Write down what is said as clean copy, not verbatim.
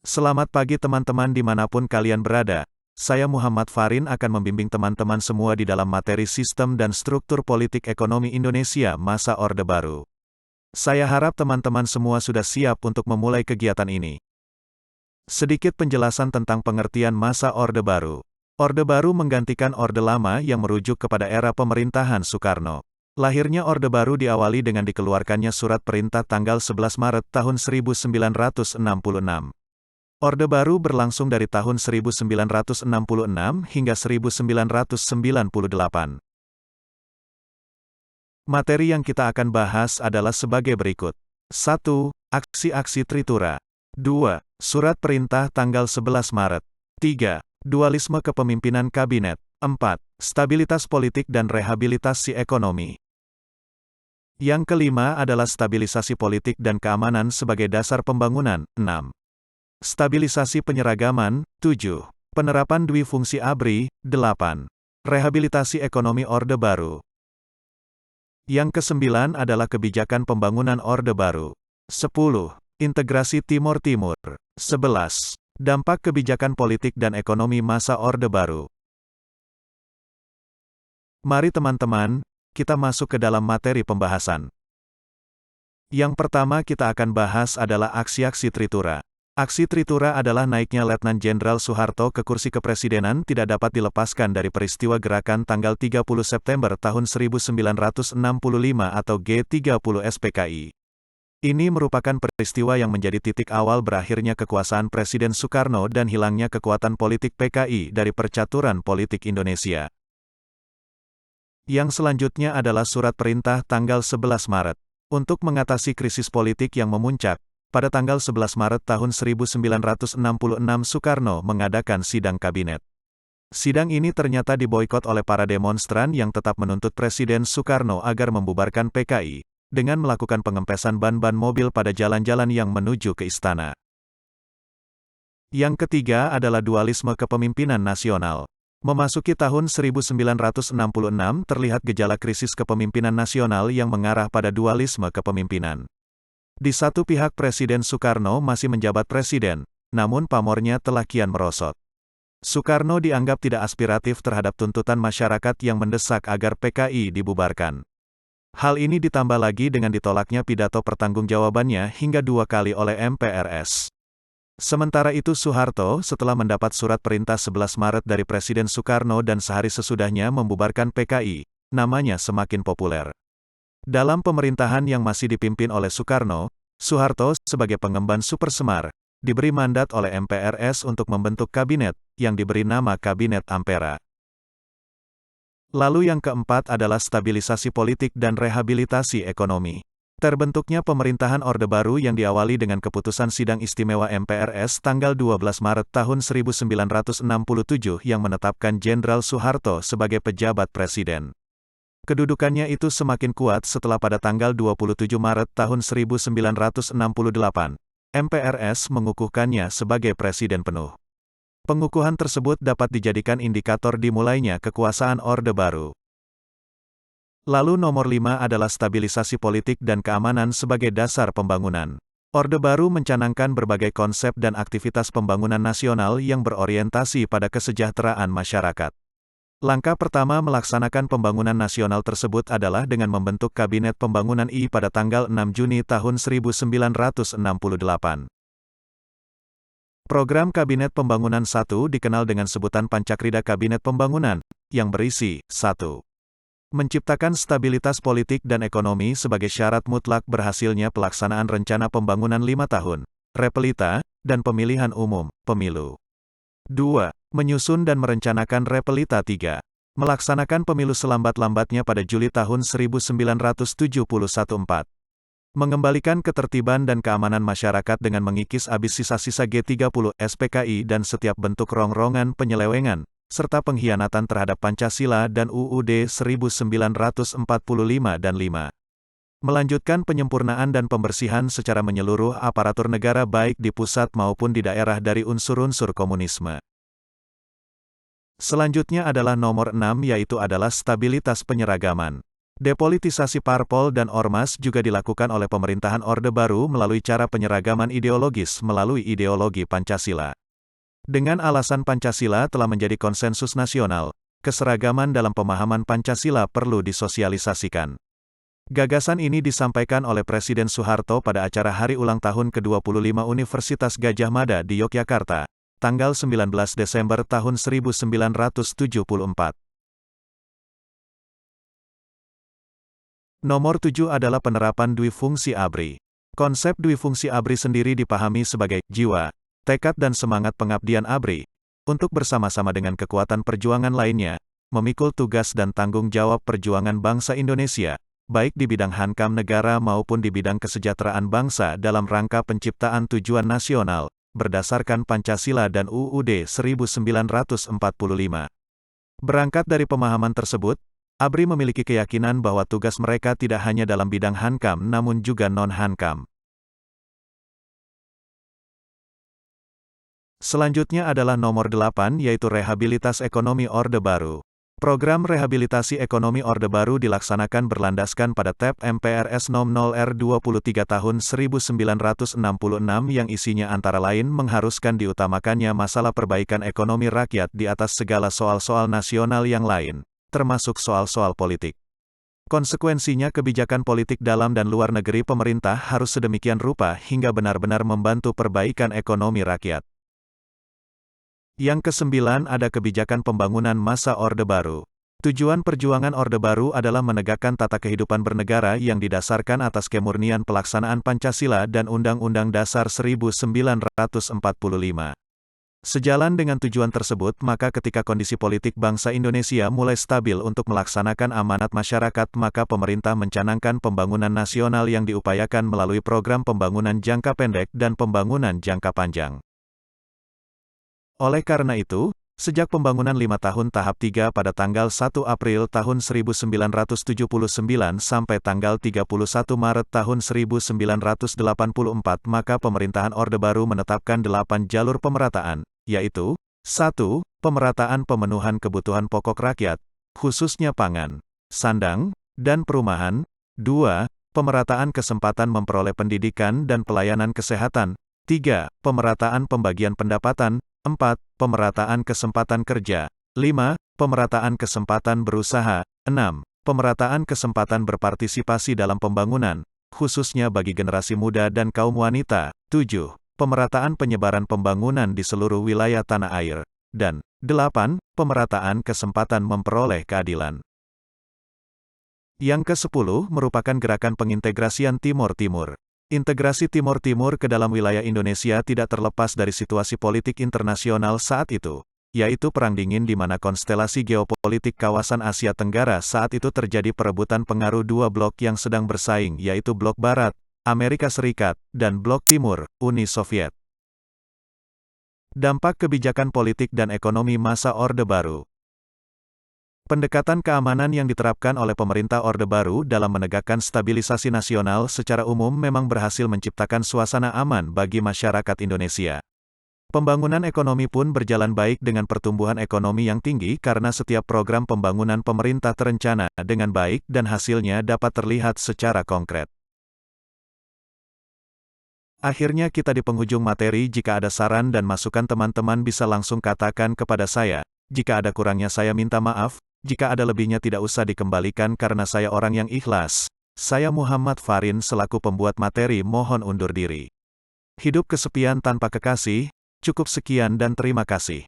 Selamat pagi teman-teman dimanapun kalian berada. Saya Muhammad Farin akan membimbing teman-teman semua di dalam materi Sistem dan Struktur Politik Ekonomi Indonesia Masa Orde Baru. Saya harap teman-teman semua sudah siap untuk memulai kegiatan ini. Sedikit penjelasan tentang pengertian masa Orde Baru. Orde Baru menggantikan Orde Lama yang merujuk kepada era pemerintahan Soekarno. Lahirnya Orde Baru diawali dengan dikeluarkannya Surat Perintah tanggal 11 Maret tahun 1966. Orde Baru berlangsung dari tahun 1966 hingga 1998. Materi yang kita akan bahas adalah sebagai berikut. 1. Aksi-aksi Tritura. 2. Surat Perintah tanggal 11 Maret. 3. Dualisme kepemimpinan Kabinet. 4. Stabilitas politik dan rehabilitasi ekonomi. Yang kelima adalah stabilisasi politik dan keamanan sebagai dasar pembangunan. 6. Stabilisasi penyeragaman. 7. Penerapan Dwifungsi ABRI. 8. Rehabilitasi ekonomi Orde Baru. Yang kesembilan adalah kebijakan pembangunan Orde Baru. 10. Integrasi Timur-Timur. 11. Dampak kebijakan politik dan ekonomi masa Orde Baru. Mari teman-teman, kita masuk ke dalam materi pembahasan. Yang pertama kita akan bahas adalah aksi-aksi Tritura. Aksi Tritura adalah naiknya Letnan Jenderal Soeharto ke kursi kepresidenan tidak dapat dilepaskan dari peristiwa gerakan tanggal 30 September tahun 1965 atau G30 SPKI. Ini merupakan peristiwa yang menjadi titik awal berakhirnya kekuasaan Presiden Soekarno dan hilangnya kekuatan politik PKI dari percaturan politik Indonesia. Yang selanjutnya adalah Surat Perintah tanggal 11 Maret. Untuk mengatasi krisis politik yang memuncak, pada tanggal 11 Maret tahun 1966 Soekarno mengadakan sidang kabinet. Sidang ini ternyata diboikot oleh para demonstran yang tetap menuntut Presiden Soekarno agar membubarkan PKI, dengan melakukan pengempesan ban-ban mobil pada jalan-jalan yang menuju ke istana. Yang ketiga adalah dualisme kepemimpinan nasional. Memasuki tahun 1966 terlihat gejala krisis kepemimpinan nasional yang mengarah pada dualisme kepemimpinan. Di satu pihak Presiden Soekarno masih menjabat presiden, namun pamornya telah kian merosot. Soekarno dianggap tidak aspiratif terhadap tuntutan masyarakat yang mendesak agar PKI dibubarkan. Hal ini ditambah lagi dengan ditolaknya pidato pertanggungjawabannya hingga 2 kali oleh MPRS. Sementara itu Soeharto setelah mendapat surat perintah 11 Maret dari Presiden Soekarno dan sehari sesudahnya membubarkan PKI, namanya semakin populer. Dalam pemerintahan yang masih dipimpin oleh Soekarno, Soeharto, sebagai pengemban Supersemar, diberi mandat oleh MPRS untuk membentuk kabinet, yang diberi nama Kabinet Ampera. Lalu yang keempat adalah stabilisasi politik dan rehabilitasi ekonomi. Terbentuknya pemerintahan Orde Baru yang diawali dengan keputusan Sidang Istimewa MPRS tanggal 12 Maret tahun 1967 yang menetapkan Jenderal Soeharto sebagai pejabat presiden. Kedudukannya itu semakin kuat setelah pada tanggal 27 Maret tahun 1968, MPRS mengukuhkannya sebagai presiden penuh. Pengukuhan tersebut dapat dijadikan indikator dimulainya kekuasaan Orde Baru. Lalu nomor 5 adalah stabilisasi politik dan keamanan sebagai dasar pembangunan. Orde Baru mencanangkan berbagai konsep dan aktivitas pembangunan nasional yang berorientasi pada kesejahteraan masyarakat. Langkah pertama melaksanakan pembangunan nasional tersebut adalah dengan membentuk Kabinet Pembangunan I pada tanggal 6 Juni tahun 1968. Program Kabinet Pembangunan 1 dikenal dengan sebutan Pancakrida Kabinet Pembangunan, yang berisi 1. Menciptakan stabilitas politik dan ekonomi sebagai syarat mutlak berhasilnya pelaksanaan rencana pembangunan 5 tahun, repelita, dan pemilihan umum, pemilu. 2. Menyusun dan merencanakan repelita 3. Melaksanakan pemilu selambat-lambatnya pada Juli tahun 1971. 4. Mengembalikan ketertiban dan keamanan masyarakat dengan mengikis habis sisa-sisa G30 SPKI dan setiap bentuk rongrongan penyelewengan, serta pengkhianatan terhadap Pancasila dan UUD 1945 dan 5. Melanjutkan penyempurnaan dan pembersihan secara menyeluruh aparatur negara baik di pusat maupun di daerah dari unsur-unsur komunisme. Selanjutnya adalah nomor 6 yaitu adalah stabilitas penyeragaman. Depolitisasi parpol dan ormas juga dilakukan oleh pemerintahan Orde Baru melalui cara penyeragaman ideologis melalui ideologi Pancasila. Dengan alasan Pancasila telah menjadi konsensus nasional, keseragaman dalam pemahaman Pancasila perlu disosialisasikan. Gagasan ini disampaikan oleh Presiden Soeharto pada acara Hari Ulang Tahun ke-25 Universitas Gadjah Mada di Yogyakarta, tanggal 19 Desember tahun 1974. Nomor 7 adalah penerapan Dwifungsi ABRI. Konsep Dwifungsi ABRI sendiri dipahami sebagai jiwa, tekad dan semangat pengabdian ABRI, untuk bersama-sama dengan kekuatan perjuangan lainnya, memikul tugas dan tanggung jawab perjuangan bangsa Indonesia, baik di bidang hankam negara maupun di bidang kesejahteraan bangsa dalam rangka penciptaan tujuan nasional, berdasarkan Pancasila dan UUD 1945. Berangkat dari pemahaman tersebut, ABRI memiliki keyakinan bahwa tugas mereka tidak hanya dalam bidang hankam namun juga non-hankam. Selanjutnya adalah nomor 8 yaitu Rehabilitas Ekonomi Orde Baru. Program Rehabilitasi Ekonomi Orde Baru dilaksanakan berlandaskan pada TEP MPRS Nom 0 R23 tahun 1966 yang isinya antara lain mengharuskan diutamakannya masalah perbaikan ekonomi rakyat di atas segala soal-soal nasional yang lain, termasuk soal-soal politik. Konsekuensinya kebijakan politik dalam dan luar negeri pemerintah harus sedemikian rupa hingga benar-benar membantu perbaikan ekonomi rakyat. Yang kesembilan ada kebijakan pembangunan masa Orde Baru. Tujuan perjuangan Orde Baru adalah menegakkan tata kehidupan bernegara yang didasarkan atas kemurnian pelaksanaan Pancasila dan Undang-Undang Dasar 1945. Sejalan dengan tujuan tersebut, maka ketika kondisi politik bangsa Indonesia mulai stabil untuk melaksanakan amanat masyarakat, maka pemerintah mencanangkan pembangunan nasional yang diupayakan melalui program pembangunan jangka pendek dan pembangunan jangka panjang. Oleh karena itu, sejak pembangunan 5 tahun tahap 3 pada tanggal 1 April tahun 1979 sampai tanggal 31 Maret tahun 1984 maka pemerintahan Orde Baru menetapkan 8 jalur pemerataan, yaitu 1. Pemerataan pemenuhan kebutuhan pokok rakyat, khususnya pangan, sandang, dan perumahan. 2. Pemerataan kesempatan memperoleh pendidikan dan pelayanan kesehatan. 3. Pemerataan pembagian pendapatan. 4. Pemerataan kesempatan kerja. 5. Pemerataan kesempatan berusaha. 6. Pemerataan kesempatan berpartisipasi dalam pembangunan, khususnya bagi generasi muda dan kaum wanita. 7. Pemerataan penyebaran pembangunan di seluruh wilayah tanah air. Dan 8. Pemerataan kesempatan memperoleh keadilan. Yang ke-10 merupakan gerakan pengintegrasian Timor Timur. Integrasi Timor Timur ke dalam wilayah Indonesia tidak terlepas dari situasi politik internasional saat itu, yaitu Perang Dingin di mana konstelasi geopolitik kawasan Asia Tenggara saat itu terjadi perebutan pengaruh dua blok yang sedang bersaing yaitu Blok Barat, Amerika Serikat, dan Blok Timur, Uni Soviet. Dampak kebijakan politik dan ekonomi masa Orde Baru. Pendekatan keamanan yang diterapkan oleh pemerintah Orde Baru dalam menegakkan stabilisasi nasional secara umum memang berhasil menciptakan suasana aman bagi masyarakat Indonesia. Pembangunan ekonomi pun berjalan baik dengan pertumbuhan ekonomi yang tinggi karena setiap program pembangunan pemerintah terencana dengan baik dan hasilnya dapat terlihat secara konkret. Akhirnya kita di penghujung materi. Jika ada saran dan masukan teman-teman bisa langsung katakan kepada saya. Jika ada kurangnya saya minta maaf. Jika ada lebihnya tidak usah dikembalikan karena saya orang yang ikhlas. Saya Muhammad Farin selaku pembuat materi mohon undur diri. Hidup kesepian tanpa kekasih. Cukup sekian dan terima kasih.